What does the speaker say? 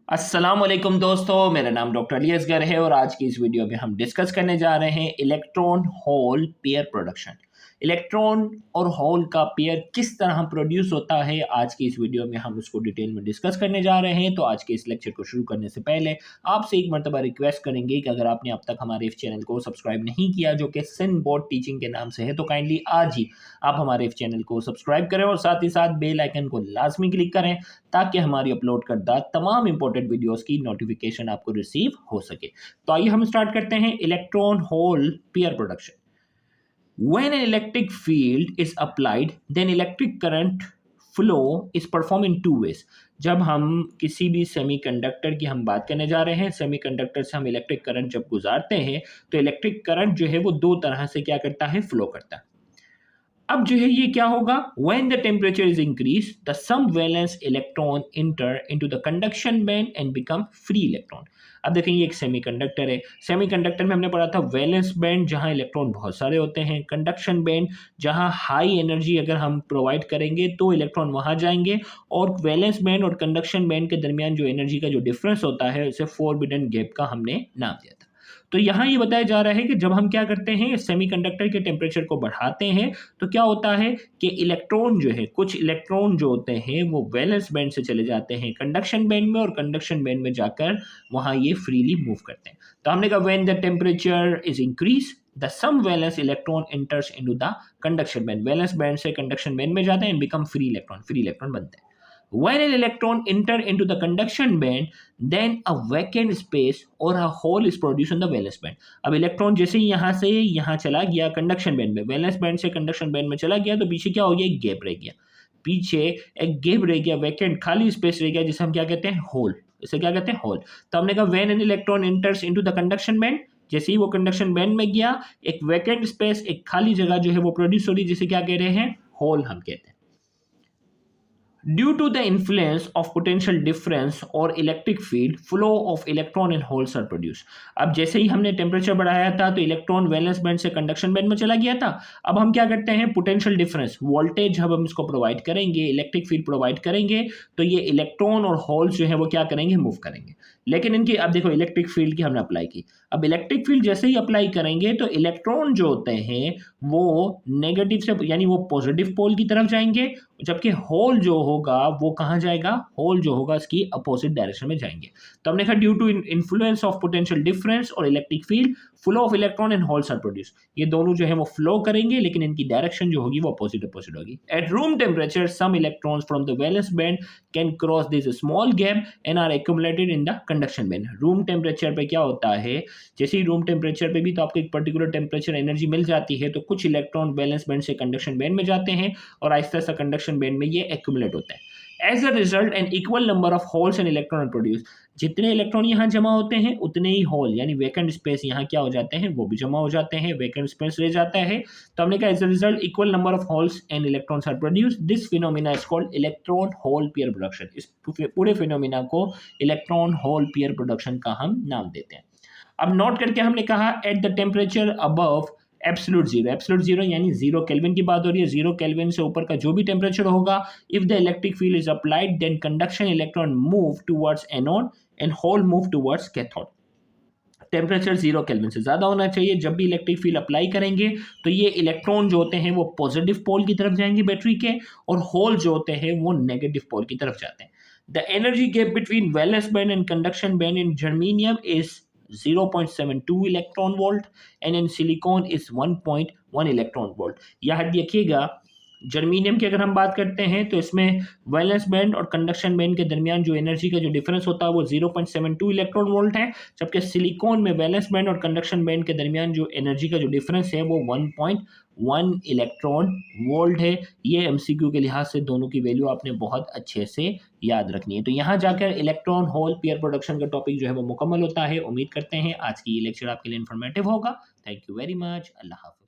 अस्सलाम वालेकुम दोस्तों, मेरा नाम डॉक्टर अली असगर है और आज की इस वीडियो में हम डिस्कस करने जा रहे हैं electron hole pair production. Electron और होल का पेयर किस तरह प्रोड्यूस होता है, आज की इस वीडियो में हम उसको डिटेल में डिस्कस करने जा रहे हैं। तो आज के इस लेक्चर को शुरू करने से पहले आपसे एक मरतबा रिक्वेस्ट करेंगे कि अगर आपने अब तक हमारे इस चैनल को सब्सक्राइब नहीं किया, जो कि सिन बोर्ड टीचिंग के नाम से है, तो काइंडली आज ही आप हमारे इस चैनल को सब्सक्राइब करें और साथ ही साथ बेल आइकन को लाजमी क्लिक करें ताकि हमारी अपलोड करदा तमाम इंपॉर्टेंट वीडियोस की नोटिफिकेशन आपको रिसीव हो सके। तो आइए हम स्टार्ट करते हैं electron hole pair production. When an electric field is applied, then electric current flow is performed in two ways. जब हम किसी भी सेमीकंडक्टर की हम बात करने जा रहे हैं, सेमीकंडक्टर से हम इलेक्ट्रिक करंट जब गुजारते हैं तो इलेक्ट्रिक करंट जो है वो दो तरह से क्या करता है, फ्लो करता है। अब जो है ये क्या होगा, when the temperature is increased, the some valence electron enter into the conduction band and become free electron। अब देखें ये एक सेमीकंडक्टर है, सेमीकंडक्टर में हमने पढ़ा था वैलेंस बैंड जहां इलेक्ट्रॉन बहुत सारे होते हैं, कंडक्शन बैंड जहां हाई एनर्जी अगर हम प्रोवाइड करेंगे तो इलेक्ट्रॉन वहां जाएंगे, और वैलेंस बैंड और कंडक्शन बैंड के दरमियान जो एनर्जी का जो डिफरेंस होता है उसे फोरबिडन गैप का हमने नाम दिया था। तो यहाँ ये बताया जा रहा है कि जब हम क्या करते हैं, सेमीकंडक्टर के टेम्परेचर को बढ़ाते हैं तो क्या होता है कि इलेक्ट्रॉन जो है, कुछ इलेक्ट्रॉन जो होते हैं वो वैलेंस बैंड से चले जाते हैं कंडक्शन बैंड में, और कंडक्शन बैंड में जाकर वहाँ ये फ्रीली मूव करते हैं। तो हमने कहा when the temperature is increase the some valence electron enters into the conduction band, valence band से कंडक्शन बैंड में जाते हैं एंड बिकम फ्री इलेक्ट्रॉन बनते हैं। When an electron enter into the conduction band, then a vacant space or a hole is produced in the valence band। अब electron जैसे ही यहाँ से यहाँ चला गया कंडक्शन बैंड में, वैलेंस बैंड से कंडक्शन बैंड में चला गया, तो पीछे क्या हो गया, एक गैप रह गया, पीछे एक गैप रह गया, वैकेंट खाली स्पेस रह गया, जिसे हम क्या कहते हैं, होल। इसे क्या कहते हैं, होल। तो हमने कहा when an electron enters into the conduction band, जैसे ही वो कंडक्शन बैंड में गया, एक वैकेंट स्पेस, एक खाली जगह जो है वो प्रोड्यूस हो रही, जिसे क्या कह रहे हैं, होल हम कहते हैं। Due to the influence of potential difference or electric field, flow of electron and holes are produced। अब जैसे ही हमने टेम्परेचर बढ़ाया था तो इलेक्ट्रॉन वैलेंस बैंड से कंडक्शन बैंड में चला गया था। अब हम क्या करते हैं, पोटेंशियल डिफरेंस, वोल्टेज जब हम इसको प्रोवाइड करेंगे, इलेक्ट्रिक फील्ड प्रोवाइड करेंगे, तो ये इलेक्ट्रॉन और होल्स जो है वो क्या करेंगे, मूव करेंगे। लेकिन इनकी अब देखो इलेक्ट्रिक फील्ड की हमने अप्लाई की, अब इलेक्ट्रिक फील्ड जैसे ही अप्लाई करेंगे तो इलेक्ट्रॉन जो होते हैं वो नेगेटिव से यानी वो पॉजिटिव पोल की तरफ जाएंगे, जबकि होल जो होगा वो कहाँ जाएगा, होल जो होगा इसकी अपोजिट डायरेक्शन में जाएंगे। तो हमने कहा due to influence of potential difference और electric field, flow of electron and holes are produce. ये दोनों जो है वो फ्लो करेंगे, लेकिन इनकी डायरेक्शन जो होगी वो अपोजिट होगी। At room temperature some electrons from the valence band can cross this small gap and are accumulated in the conduction band. Room temperature पे क्या होता है, जैसे ही रूम टेम्परेचर पे भी तो आपको एक पर्टिकुलर टेम्परेचर एनर्जी मिल जाती है, तो कुछ इलेक्ट्रॉन वैलेंस बैंड से कंडक्शन बैंड में जाते हैं और आहिस्ता आहिस्ता कंडक्शन बैंड में ये एक्यूमुलेट होता है। As a result an equal number of holes and electron produce. जितने इलेक्ट्रॉन यहाँ जमा होते हैं उतने ही होल यानी वैकेंट स्पेस यहाँ क्या हो जाते हैं, वो भी जमा हो जाते हैं, वैकेंट स्पेस रह जाता है। तो हमने कहा as a result equal number of holes and electrons are produce. This phenomena is called electron hole pair production. इस पूरे फिनोमिना को इलेक्ट्रॉन होल पेयर प्रोडक्शन का हम नाम देते हैं। अब नोट करके हमने कहा at the temperature above absolute zero यानी 0 केल्विन की बात हो रही है, 0 केल्विन से ऊपर का जो भी टेम्परेचर होगा, if the electric field is applied then conduction electron move towards anode and hole move towards cathode. Temperature 0 kelvin से ज्यादा होना चाहिए। जब भी इलेक्ट्रिक फील्ड अप्लाई करेंगे तो ये इलेक्ट्रॉन जो होते हैं वो पॉजिटिव पोल की तरफ जाएंगे बैटरी के, और होल जो होते हैं वो नेगेटिव पोल की तरफ जाते हैं। The energy gap between valence band and conduction band in germanium is 0.72 electron volt and in silicon is 1.1 electron volt. यहाँ देखिएगा जर्मेनियम की अगर हम बात करते हैं तो इसमें वैलेंस बैंड और कंडक्शन बैंड के दरमियान जो एनर्जी का जो डिफरेंस होता है वो 0.72 इलेक्ट्रॉन वोल्ट है, जबकि सिलिकॉन में वैलेंस बैंड और कंडक्शन बैंड के दरमियान जो एनर्जी का जो डिफरेंस है वो 1.1 इलेक्ट्रॉन वोल्ट है। ये एमसीक्यू के लिहाज से दोनों की वैल्यू आपने बहुत अच्छे से याद रखनी है। तो यहाँ जाकर इलेक्ट्रॉन होल पेयर प्रोडक्शन का टॉपिक जो है वो मुकम्मल होता है। उम्मीद करते हैं आज की ये लेक्चर आपके लिए इन्फॉर्मेटिव होगा। Thank you very much. Allah हाफ़िज़।